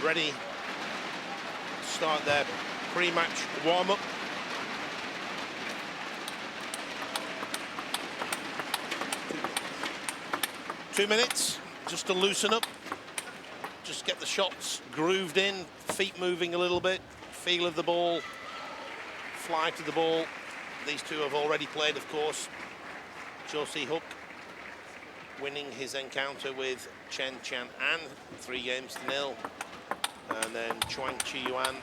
ready to start their pre-match warm-up. Two minutes just to loosen up, just get the shots grooved in, feet moving a little bit, feel of the ball, fly to the ball. These two have already played, of course. Saehyuk winning his encounter with Chen Chang'an 3-0. And then Yuan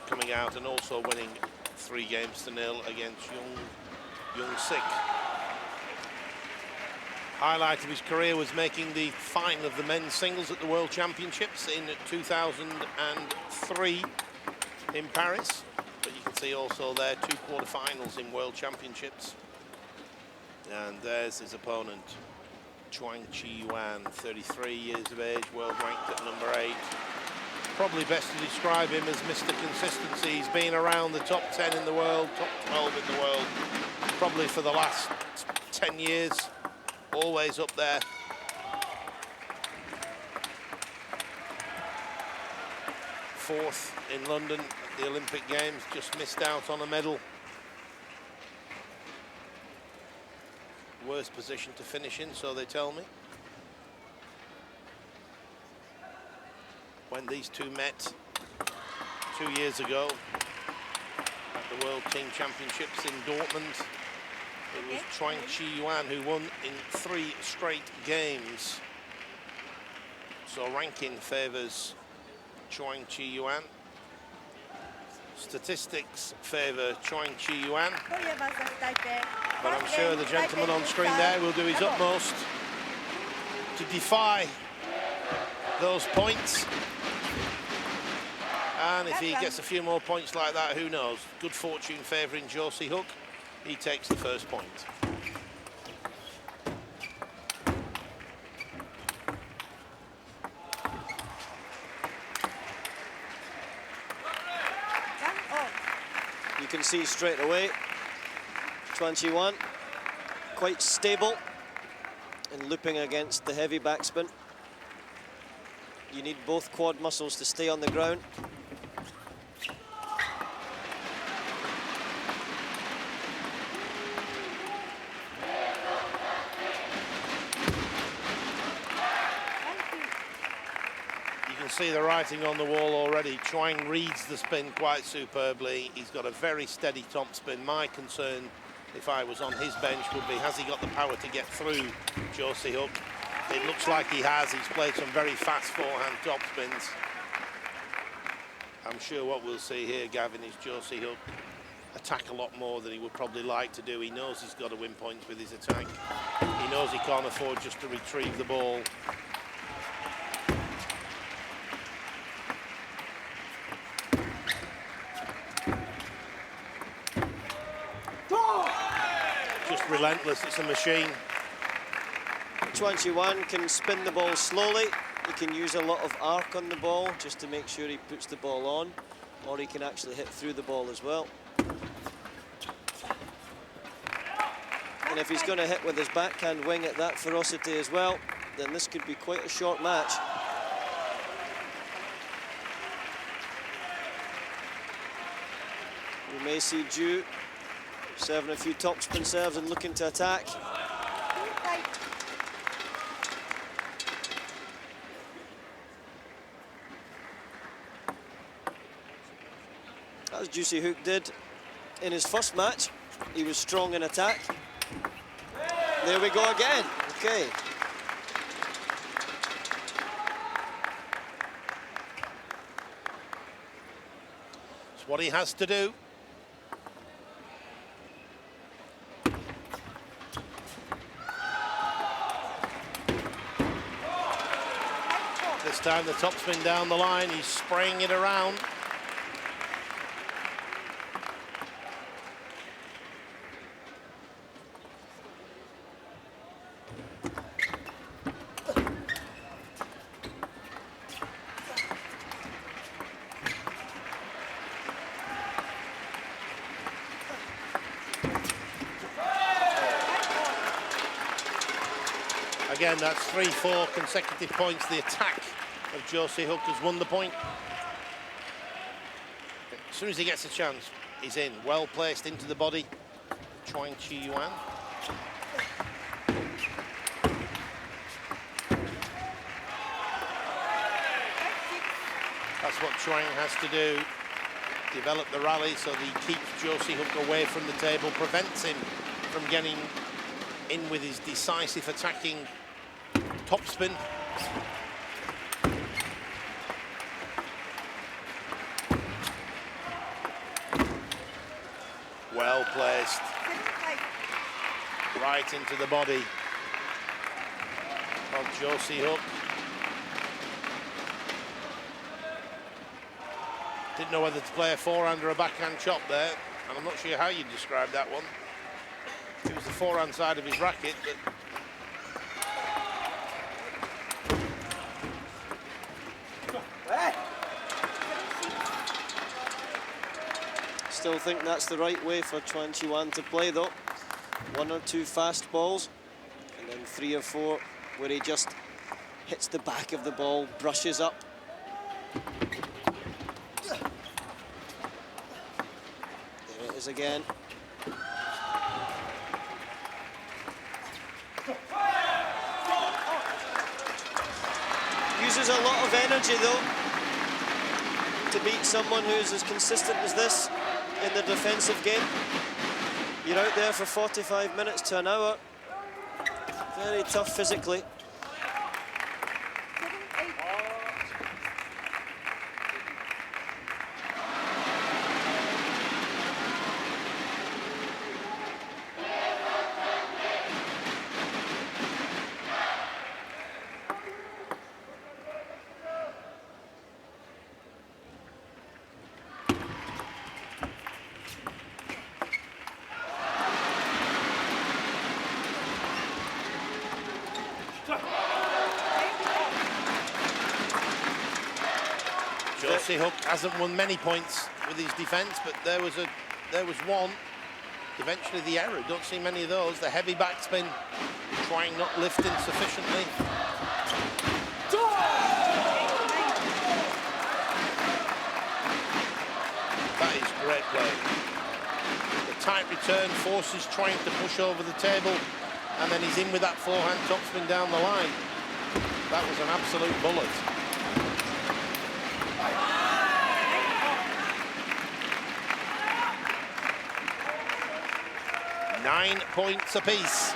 coming out and also winning 3-0 against Young Sik. Highlight of his career was making the final of the men's singles at the World Championships in 2003 in Paris. But you can see also there 2 quarterfinals in World Championships. And there's his opponent, Yuan, 33 years of age, world ranked at number 8. Probably best to describe him as Mr. Consistency. He's been around the top 10 in the world, top 12 in the world, probably for the last 10 years, always up there. Fourth in London at the Olympic Games, just missed out on a medal. Worst position to finish in, so they tell me. When these two met 2 years ago at the World Team Championships in Dortmund, it was Yuan who won in 3 straight games. So ranking favors Yuan. Statistics favor Yuan. But I'm sure the gentleman on screen there will do his utmost to defy those points. And if he gets a few more points like that, who knows? Good fortune favouring Saehyuk. He takes the first point. You can see straight away, Yuan quite stable and looping against the heavy backspin. You need both quad muscles to stay on the ground. See the writing on the wall already. Chuang reads the spin quite superbly. He's got a very steady top spin. My concern, if I was on his bench, would be, has he got the power to get through Saehyuk? It looks like he has. He's played some very fast forehand top spins. I'm sure what we'll see here, Gavin, is Saehyuk attack a lot more than he would probably like to do. He knows he's got to win points with his attack. He knows he can't afford just to retrieve the ball. Relentless, it's a machine. Yuan can spin the ball slowly. He can use a lot of arc on the ball just to make sure he puts the ball on, or he can actually hit through the ball as well. And if he's going to hit with his backhand wing at that ferocity as well, then this could be quite a short match. We may see JOO serving a few topspin serves and looking to attack. As Saehyuk did in his first match. He was strong in attack. There we go again. Okay. It's what he has to do. This time the topspin down the line, he's spraying it around. Again, that's 3-4 consecutive points. The attack of Saehyuk has won the point. As soon as he gets a chance, he's in. Well placed into the body. Yuan. That's what Chuan has to do. Develop the rally so that he keeps Saehyuk away from the table, prevents him from getting in with his decisive attacking topspin. Well placed. Right into the body of Saehyuk. Didn't know whether to play a forehand or a backhand chop there, and I'm not sure how you describe that one. It was the forehand side of his racket, but still think that's the right way for Yuan to play though. 1 or 2 fast balls, and then 3 or 4 where he just hits the back of the ball, brushes up. There it is again. Uses a lot of energy though to beat someone who's as consistent as this in the defensive game. You're out there for 45 minutes to an hour. Very tough physically. Saehyuk hasn't won many points with his defence, but there was one. Eventually the error. Don't see many of those. The heavy backspin, trying not lifting sufficiently. That is great play. The tight return forces trying to push over the table, and then he's in with that forehand topspin down the line. That was an absolute bullet. 9 points apiece.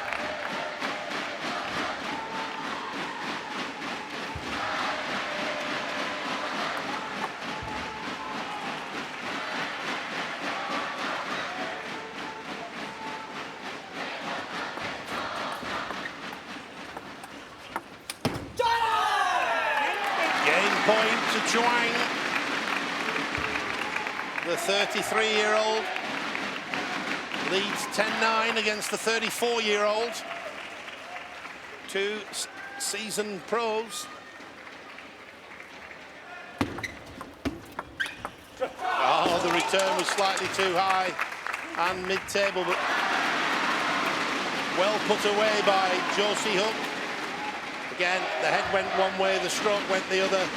Game point to Chuan, the 33-year-old. Leads 10-9 against the 34-year-old. 2 seasoned pros. Oh, the return was slightly too high and mid-table, but well put away by Saehyuk. Again, the head went one way, the stroke went the other.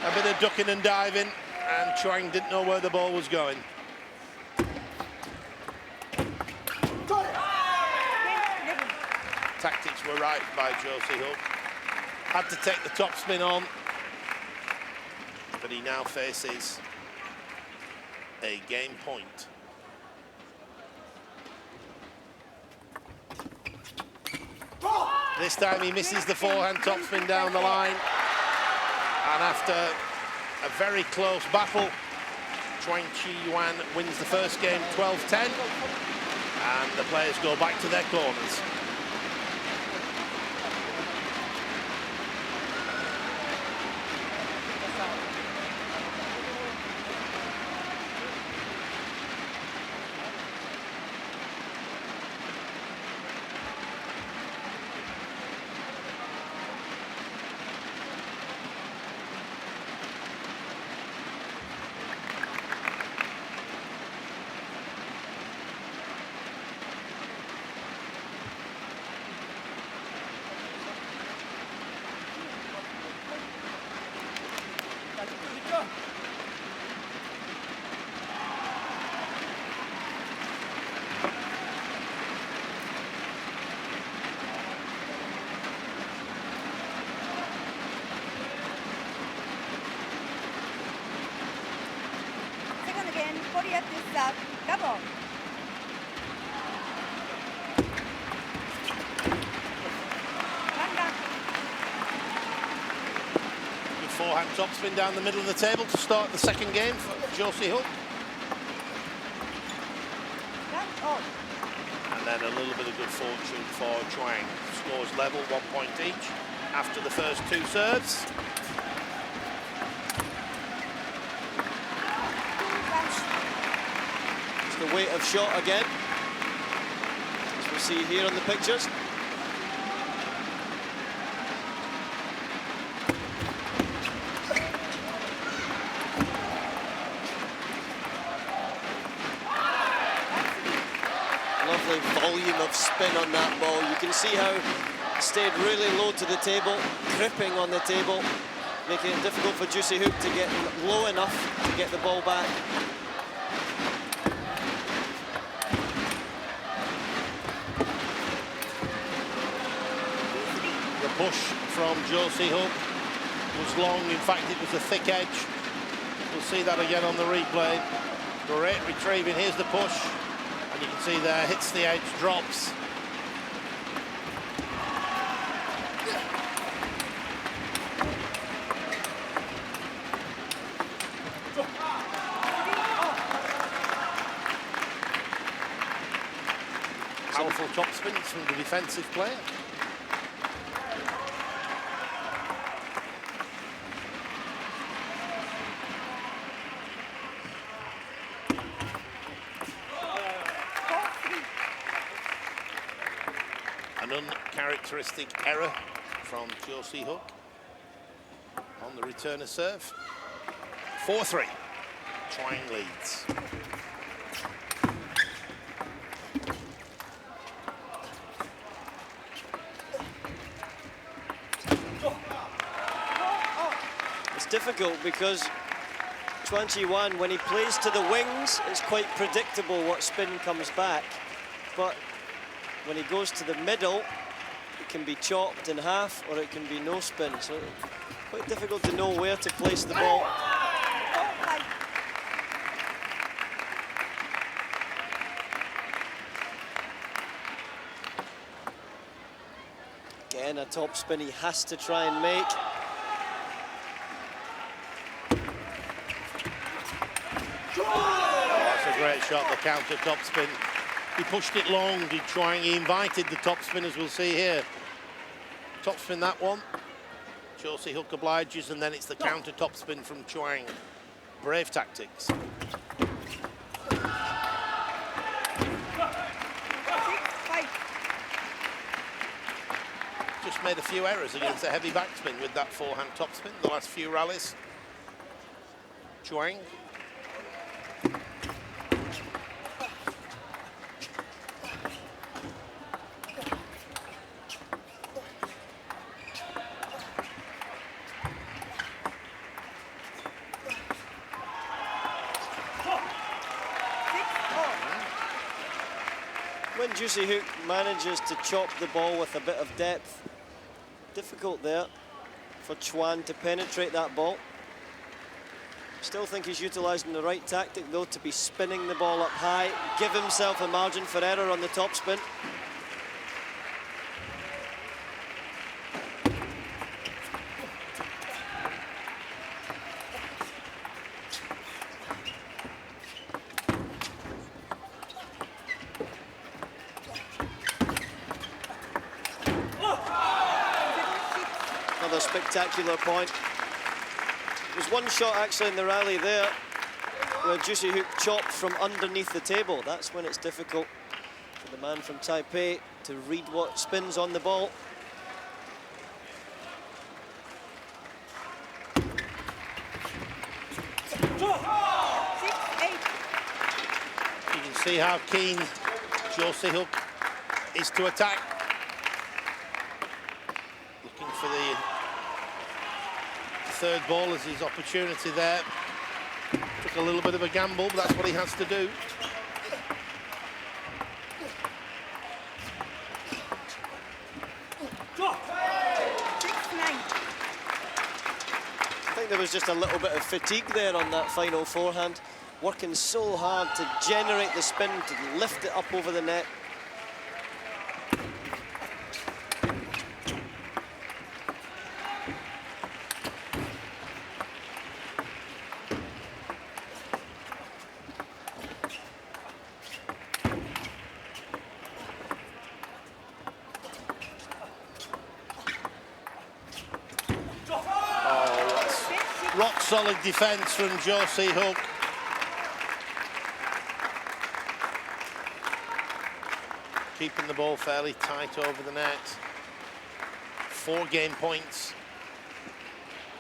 A bit of ducking and diving, and Chuan didn't know where the ball was going. Tactics were right by Saehyuk. Had to take the topspin on, but he now faces a game point. This time he misses the forehand topspin down the line, and after a very close battle, Yuan wins the first game 12-10, and the players go back to their corners. and Korea to serve double. Good forehand topspin down the middle of the table to start the second game for Saehyuk. And then a little bit of good fortune for CHUAN. Scores level, 1 point each after the first 2 serves. It's the weight of shot again, as we see here on the pictures. Lovely volume of spin on that ball. You can see how it stayed really low to the table, gripping on the table, making it difficult for Saehyuk to get low enough to get the ball back. The push from Saehyuk was long. In fact, it was a thick edge. We'll see that again on the replay. Great retrieving. Here's the push. And you can see there, hits the edge, drops. Powerful topspins from the defensive player. An uncharacteristic error from Saehyuk on the returner serve. 4-3. CHUAN leads. It's difficult because Yuan, when he plays to the wings, it's quite predictable what spin comes back. But when he goes to the middle, it can be chopped in half or it can be no spin. So quite difficult to know where to place the ball. Again, a top spin he has to try and make. That's a great shot, the counter topspin. He pushed it long, did CHUAN. He invited the topspin, as we'll see here. Topspin that one. Saehyuk obliges, and then it's the counter topspin from CHUAN. Brave tactics. Just made a few errors against a heavy backspin with that forehand topspin the last few rallies. CHUAN. When Saehyuk manages to chop the ball with a bit of depth, difficult there for CHUAN to penetrate that ball. Still think he's utilising the right tactic though, to be spinning the ball up high, give himself a margin for error on the topspin. Another spectacular point. There's one shot actually in the rally there where Saehyuk chopped from underneath the table. That's when it's difficult for the man from Taipei to read what spins on the ball. You can see how keen Saehyuk is to attack. Looking for the third ball as his opportunity there. Took a little bit of a gamble, but that's what he has to do. I think there was just a little bit of fatigue there on that final forehand. working so hard to generate the spin, to lift it up over the net. Rock solid defense from Saehyuk. Keeping the ball fairly tight over the net. 4 game points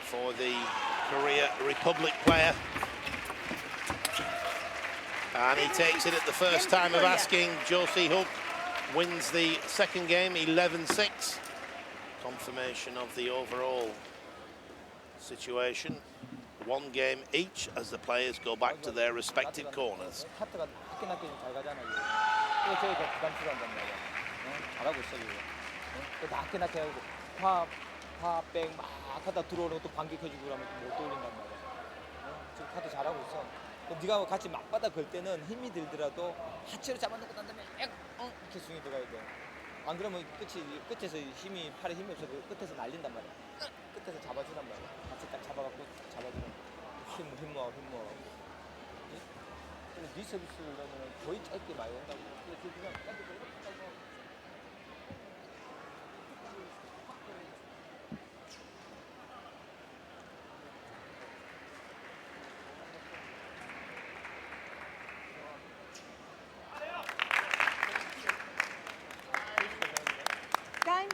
for the Korea Republic player. And he takes it at the first time of asking. Saehyuk wins the second game, 11-6. Confirmation of the overall situation. 1 game each as the players go back to their respective corners. 파백 막 하다 들어오는 것도 반격해주고 그러면 못 돌린단 말이야. 지금 카드 잘하고 있어. 네가 같이 맞바다 걸 때는 힘이 들더라도 하체로 잡아놓고 난 다음에 이렇게 스윙이 들어가야 돼. 안 그러면 끝에서 힘이 팔에 힘이 없어도 끝에서 날린단 말이야. 끝에서 잡아주란 말이야. 같이 딱 잡아갖고 잡아주는 힘 모아. 그래서 네 서비스를 넣으면 거의 짧게 많이 온다고. 그냥 짧게 걸고. Time.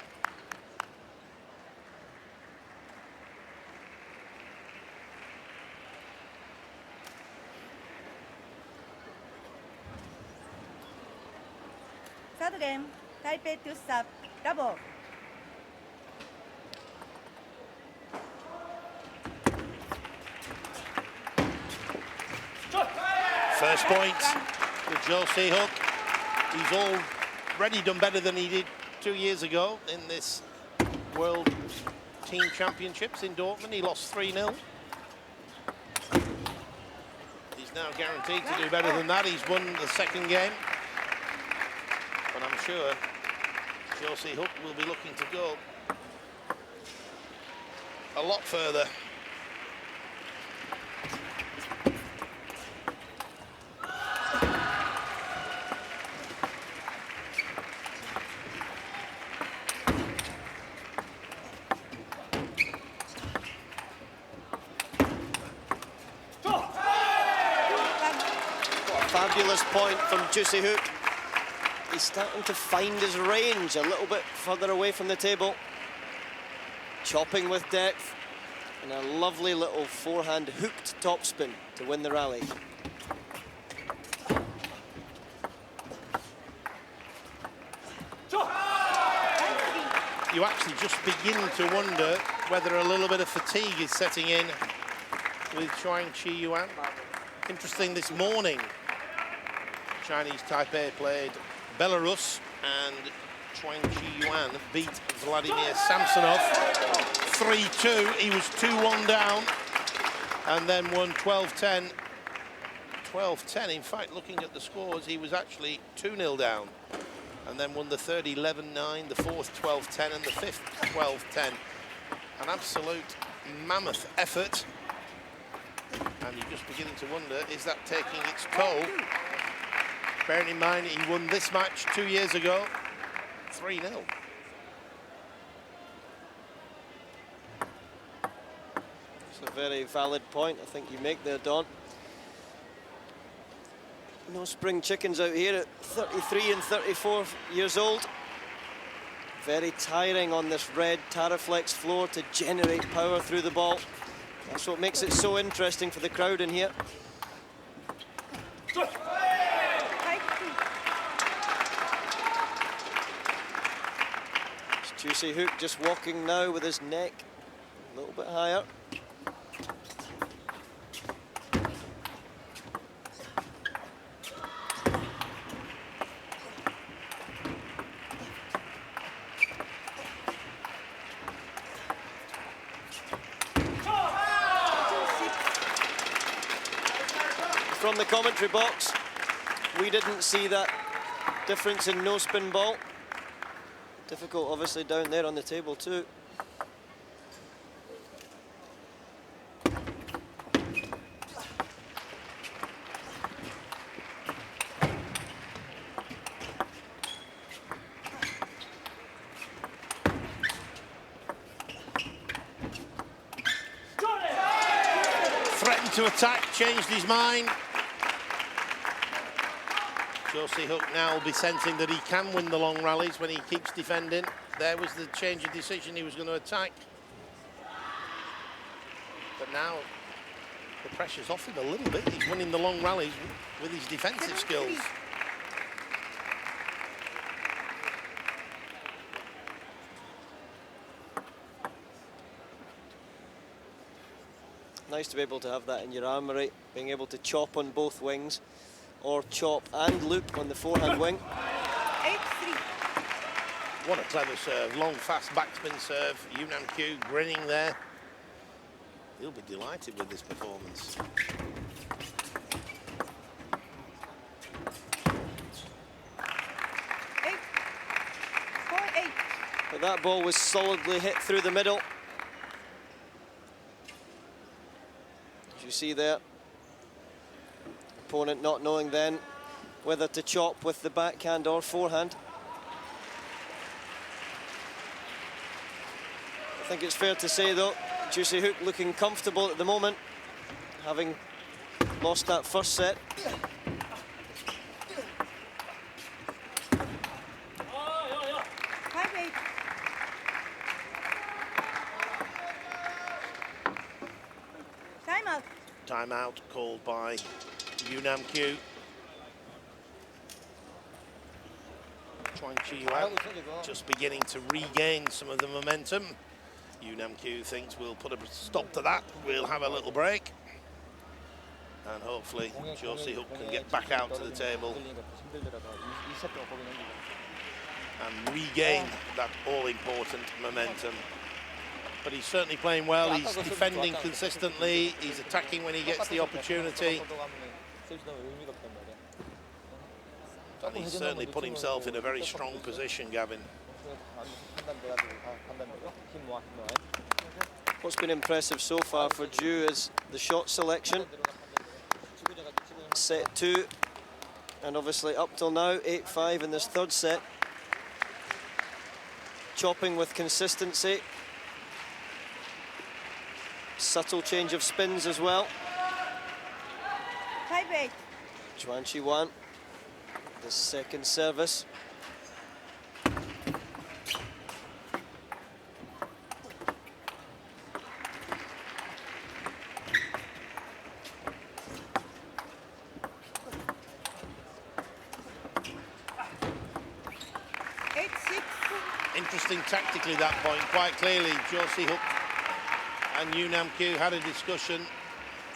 Third game, Taipei to serve, double. First point with Saehyuk. He's already done better than he did 2 years ago in this World Team Championships in Dortmund. He lost 3-0. He's now guaranteed to do better than that. He's won the second game. But I'm sure Saehyuk will be looking to go a lot further. Fabulous point from Saehyuk. He's starting to find his range a little bit further away from the table. Chopping with depth. And a lovely little forehand hooked topspin to win the rally. You actually just begin to wonder whether a little bit of fatigue is setting in with Yuan. Interesting, this morning Chinese Taipei played Belarus and Yuan beat Vladimir Samsonov 3-2. He was 2-1 down and then won 12-10. 12-10, in fact, looking at the scores, he was actually 2-0 down and then won the third 11-9, the fourth 12-10 and the fifth 12-10. An absolute mammoth effort. And you're just beginning to wonder, is that taking its toll? Bearing in mind, he won this match 2 years ago, 3-0. It's a very valid point, I think you make there, Don. No spring chickens out here at 33 and 34 years old. Very tiring on this red Taraflex floor to generate power through the ball. That's what makes it so interesting for the crowd in here. Saehyuk just walking now with his neck a little bit higher. from the commentary box. We didn't see that difference in no spin ball. Difficult, obviously, down there on the table too. Threatened to attack, changed his mind. Saehyuk now will be sensing that he can win the long rallies when he keeps defending. There was the change of decision, he was going to attack. But now the pressure's off him a little bit. He's winning the long rallies with his defensive skills. Nice to be able to have that in your armoury, being able to chop on both wings, or chop and loop on the forehand wing. 8-3. What a clever serve, long, fast backspin serve. Yuan Kyu grinning there. He'll be delighted with this performance. But that ball was solidly hit through the middle. As you see there, opponent not knowing then whether to chop with the backhand or forehand. I think it's fair to say though, Saehyuk looking comfortable at the moment, having lost that first set. Timeout. Timeout called by Yuan Kyu. Yuan just beginning to regain some of the momentum. Yuan Kyu thinks we'll put a stop to that. We'll have a little break. And hopefully Saehyuk can get back out to the table and regain that all-important momentum. But he's certainly playing well. He's defending consistently. He's attacking when he gets the opportunity. And he's certainly put himself in a very strong position, Gavin. What's been impressive so far for JOO is the shot selection. Set 2, and obviously up till now, 8-5 in this third set. Chopping with consistency. Subtle change of spins as well. 5-8. Yuan, the second service. Interesting tactically that point, quite clearly. Saehyuk and Yuan Kyu had a discussion,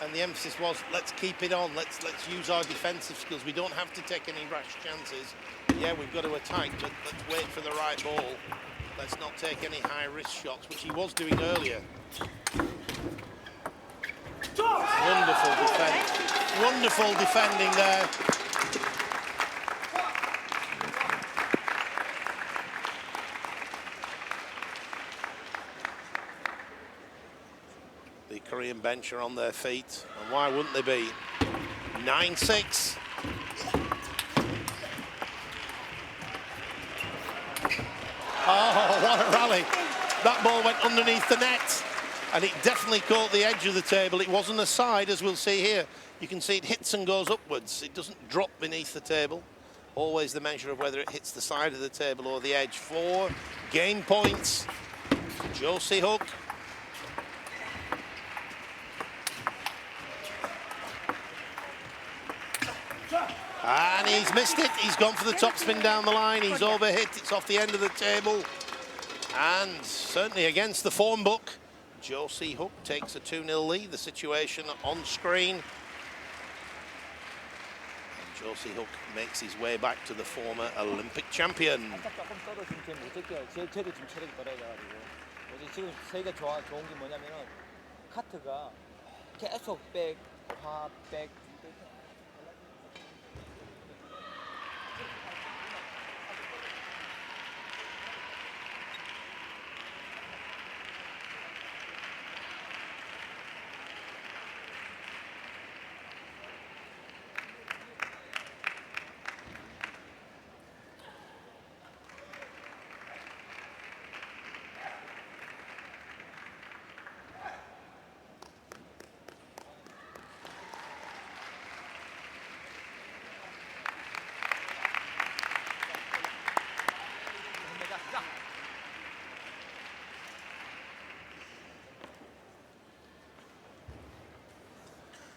and the emphasis was, let's keep it on, let's use our defensive skills. We don't have to take any rash chances. Yeah, we've got to attack, but let's wait for the right ball. Let's not take any high-risk shots, which he was doing earlier. Wonderful defense. Wonderful defending there. The Korean bench are on their feet, and why wouldn't they be? 9-6. Oh, what a rally. That ball went underneath the net, and it definitely caught the edge of the table. It wasn't a side, as we'll see here. You can see it hits and goes upwards. It doesn't drop beneath the table. Always the measure of whether it hits the side of the table or the edge. 4 game points. Saehyuk. And he's missed it. He's gone for the topspin down the line. He's overhit. It's off the end of the table. And certainly against the form book, Saehyuk takes a 2-0 lead. The situation on screen. Saehyuk makes his way back to the former Olympic champion. 지금 세계가 좋은 게 뭐냐면은 카트가 계속 백, 화, 백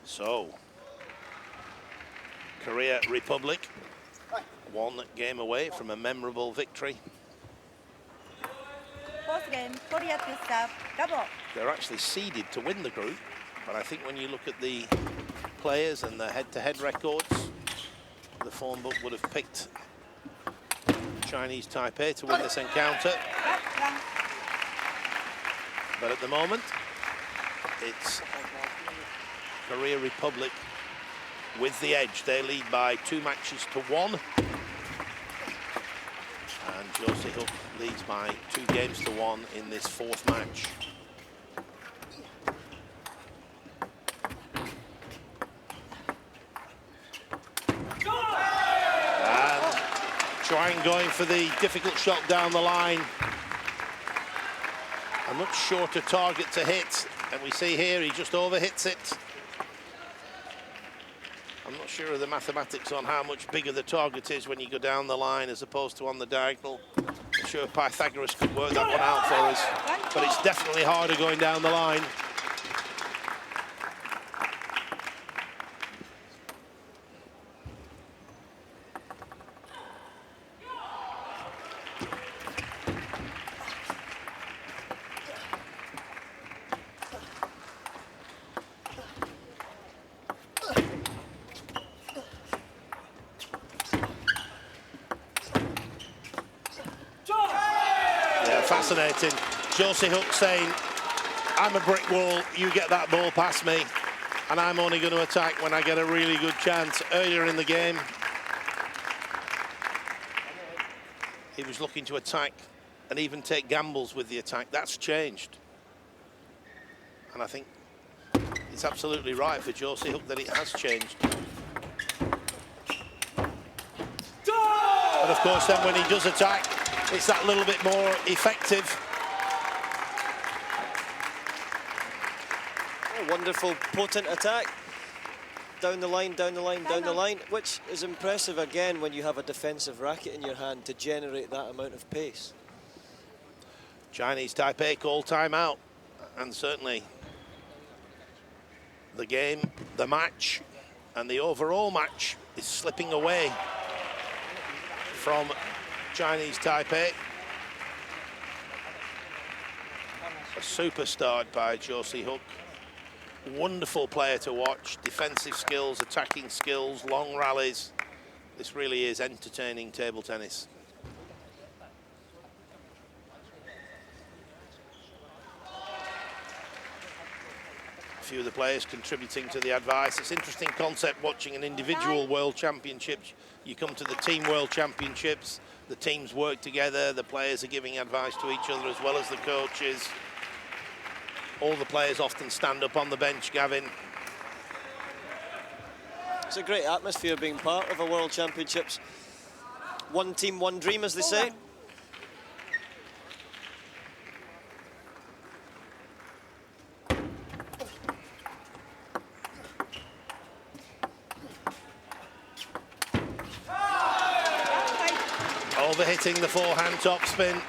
So, Korea Republic, one game away from a memorable victory. Fourth game, Korea to serve, double. They're actually seeded to win the group, but I think when you look at the players and the head-to-head records, the form book would have picked Chinese Taipei to win this encounter. But at the moment, it's Korea Republic with the edge. They lead by 2-1. And Saehyuk leads by 2-1 in this fourth match. And CHUAN going for the difficult shot down the line. A much shorter target to hit. And we see here he just overhits it. I'm not sure of the mathematics on how much bigger the target is when you go down the line as opposed to on the diagonal. I'm sure Pythagoras could work that one out for us, but it's definitely harder going down the line. Fascinating. Saehyuk saying, I'm a brick wall, you get that ball past me, and I'm only going to attack when I get a really good chance. Earlier in the game, he was looking to attack and even take gambles with the attack. That's changed. And I think it's absolutely right for Saehyuk that it has changed. And of course, then when he does attack, it's that little bit more effective. A wonderful, potent attack. Down the line, down the line, down the line, which is impressive again when you have a defensive racket in your hand to generate that amount of pace. Chinese Taipei call timeout, and certainly the game, the match, and the overall match is slipping away from Chinese Taipei. A super start by Saehyuk. Wonderful player to watch. Defensive skills, attacking skills, long rallies. This really is entertaining table tennis. A few of the players contributing to the advice. It's an interesting concept watching an individual World Championships. You come to the Team World Championships, the teams work together, the players are giving advice to each other as well as the coaches. All the players often stand up on the bench, Gavin. It's a great atmosphere being part of a World Championships. One team, one dream, as they say. Overhitting the forehand topspin.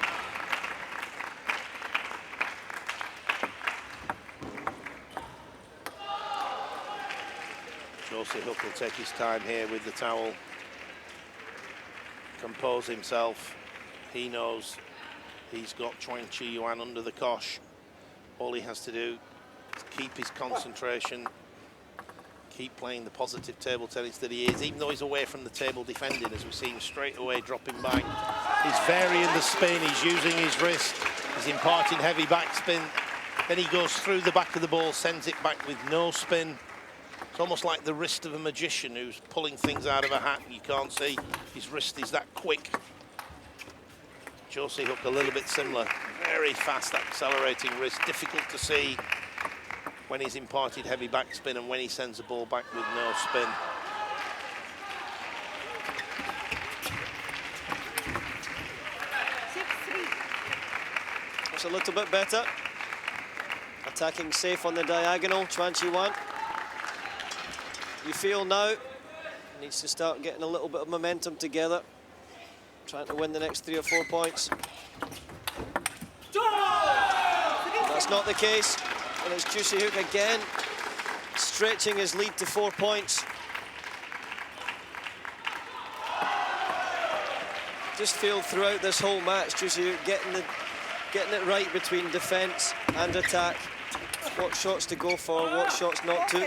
Saehyuk will take his time here with the towel. Compose himself. He knows he's got Yuan under the cosh. All he has to do is keep his concentration, keep playing the positive table tennis that he is, even though he's away from the table defending, as we see him straight away dropping back. He's varying the spin, he's using his wrist, he's imparting heavy backspin. Then he goes through the back of the ball, sends it back with no spin. It's almost like the wrist of a magician who's pulling things out of a hat and you can't see. His wrist is that quick. Saehyuk a little bit similar. Very fast accelerating wrist, difficult to see when he's imparted heavy backspin and when he sends the ball back with no spin. It's a little bit better. Attacking safe on the diagonal, Yuan. You feel now he needs to start getting a little bit of momentum together, trying to win the next 3 or 4 points. That's not the case, and it's Saehyuk again, stretching his lead to 4 points. Just feel throughout this whole match, Saehyuk getting it right between defense and attack. What shots to go for, what shots not to.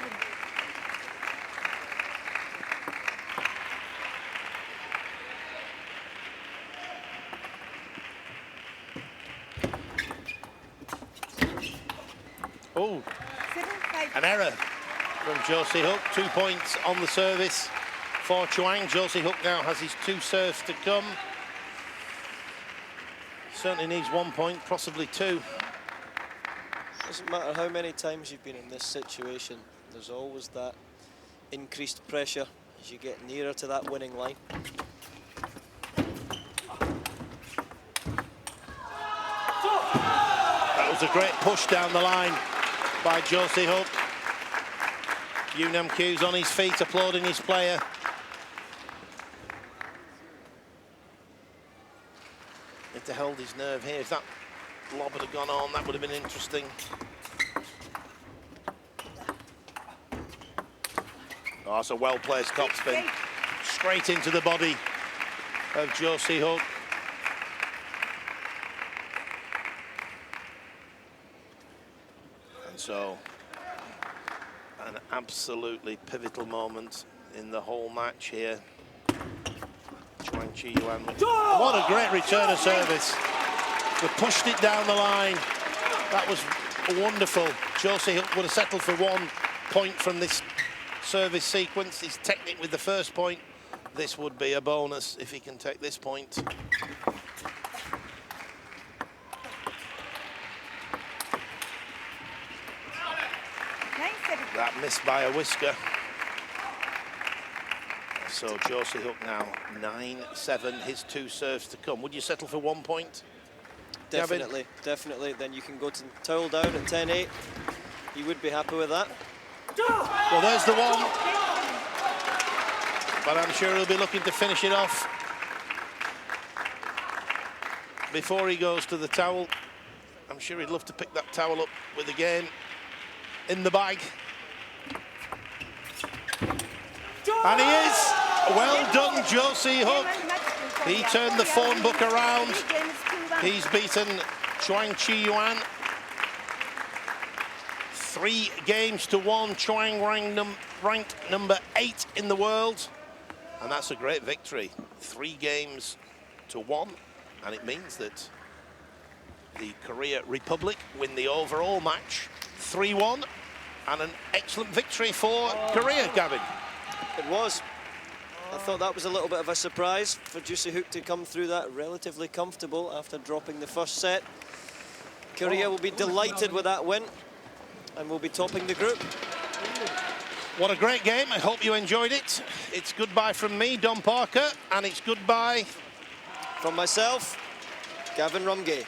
Oh, an error from Saehyuk. 2 points on the service for CHUAN. Saehyuk now has his 2 serves to come. Certainly needs 1 point, possibly 2. Doesn't matter how many times you've been in this situation, there's always that increased pressure as you get nearer to that winning line. That was a great push down the line by Saehyuk. Yuan Q's on his feet, applauding his player. If they held his nerve here, if that lob had gone on, that would have been interesting. Oh, that's a well-placed topspin. Straight into the body of Saehyuk. And so, an absolutely pivotal moment in the whole match here. Yuan. What a great return of service. They pushed it down the line. That was wonderful. Saehyuk would have settled for 1 point from this service sequence. His technique with the first point. This would be a bonus if he can take this point. That missed by a whisker. So Saehyuk now 9-7, his 2 serves to come. Would you settle for 1 point? Definitely, Gavin? definitely. Then you can go to towel down at 10-8. You would be happy with that. Well, there's the one. But I'm sure he'll be looking to finish it off before he goes to the towel. I'm sure he'd love to pick that towel up with the game in the bag. And he is. Well done, Saehyuk. He turned the phone book around. He's beaten Yuan. 3 games to 1. CHUAN ranked number 8 in the world. And that's a great victory. 3 games to 1. And it means that the Korea Republic win the overall match 3-1. And an excellent victory for Korea, Gavin. It was. I thought that was a little bit of a surprise for Saehyuk to come through that relatively comfortable after dropping the first set. Korea will be delighted with that win and will be topping the group. What a great game. I hope you enjoyed it. It's goodbye from me, Don Parker, and it's goodbye from myself, Gavin Rumgay.